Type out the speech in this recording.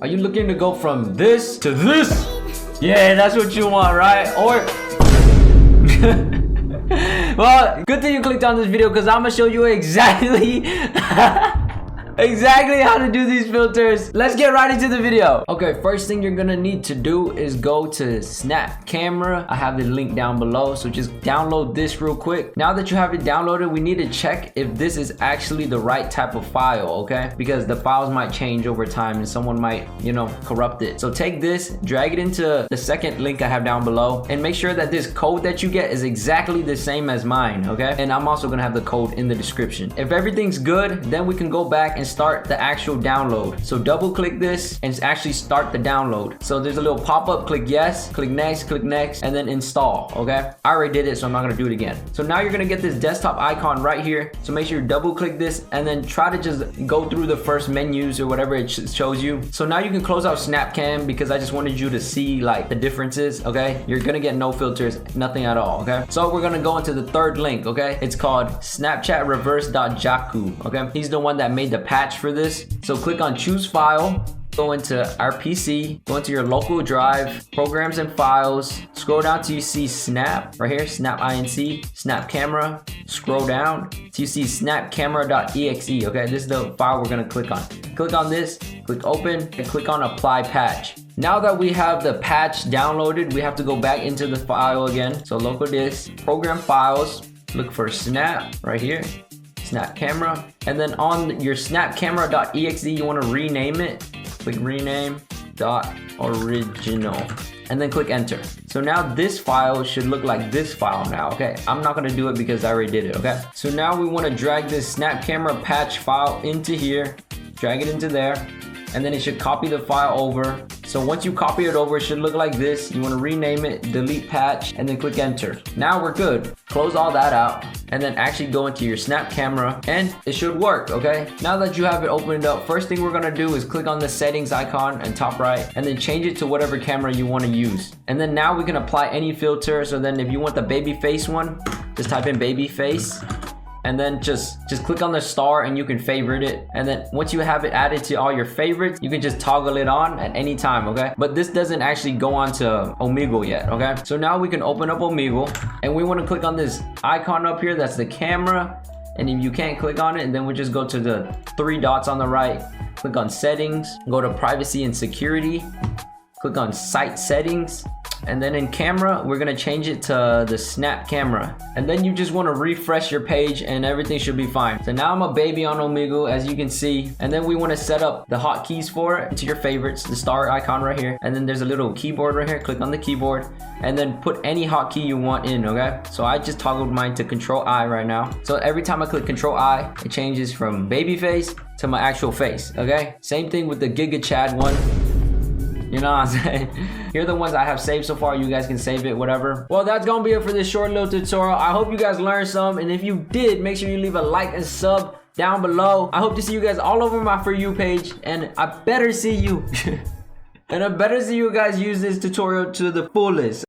Are you looking to go from this to this? Yeah, that's what you want, right? Or well, good thing you clicked on this video because I'm gonna show you exactly exactly how to do these filters. Let's get right into the video. Okay, first thing you're gonna need to do is go to Snap Camera. I have the link down below, so just download this real quick. Now that you have it downloaded, we need to check if this is actually the right type of file, okay? Because the files might change over time and someone might, you know, corrupt it. So take this, drag it into the second link I have down below, and make sure that this code that you get is exactly the same as mine, okay? And I'm also gonna have the code in the description. If everything's good, then we can go back and start the actual download. So double click this and actually start the download. So there's a little pop-up, click yes, click next, and then install, okay? I already did it, so I'm not gonna do it again. So now you're gonna get this desktop icon right here. So make sure you double click this and then try to just go through the first menus or whatever it shows you. So now you can close out Snapcam because I just wanted you to see like the differences, okay? You're gonna get no filters, nothing at all, okay? So we're gonna go into the third link, okay? It's called Snapchat Reverse.jaku, okay? He's the one that made the patch for this. So click on choose file, go into our PC, go into your local drive, programs and files, scroll down till you see Snap right here, Snap Inc, Snap Camera, scroll down till you see snapcamera.exe, okay? This is the file we're gonna click on. Click on this, click open, and click on apply patch. Now that we have the patch downloaded, we have to go back into the file again. So local disk, program files, look for Snap right here, Snap Camera, and then on your snapcamera.exe you want to rename it. Click rename .original and then click enter. So now this file should look like this file now, okay? I'm not gonna do it because I already did it, okay? So now we want to drag this Snap Camera patch file into here, drag it into there, and then it should copy the file over. So once you copy it over, it should look like this. You want to rename it, delete patch, and then click enter. Now we're good. Close all that out and then actually go into your Snap Camera and it should work, okay? Now that you have it opened up, first thing we're gonna do is click on the settings icon and top right and then change it to whatever camera you want to use. And then now we can apply any filter. So then if you want the baby face one, just type in baby face. And then just click on the star and you can favorite it. And then once you have it added to all your favorites, you can just toggle it on at any time, okay? But this doesn't actually go on to Omegle yet, okay? So now we can open up Omegle and we want to click on this icon up here. That's the camera. And if you can't click on it, then we just go to the three dots on the right, click on settings, go to privacy and security, click on site settings. And then in camera, we're gonna change it to the Snap Camera. And then you just wanna refresh your page and everything should be fine. So now I'm a baby on Omegle, as you can see. And then we wanna set up the hotkeys for it to your favorites, the star icon right here. And then there's a little keyboard right here, click on the keyboard. And then put any hotkey you want in, okay? So I just toggled mine to Control I right now. So every time I click Control I, it changes from baby face to my actual face, okay? Same thing with the Giga Chad one. You know what I'm saying? Here are the ones I have saved so far. You guys can save it, whatever. Well, that's gonna be it for this short little tutorial. I hope you guys learned some. And if you did, make sure you leave a like and sub down below. I hope to see you guys all over my For You page. And I better see you. And I better see you guys use this tutorial to the fullest.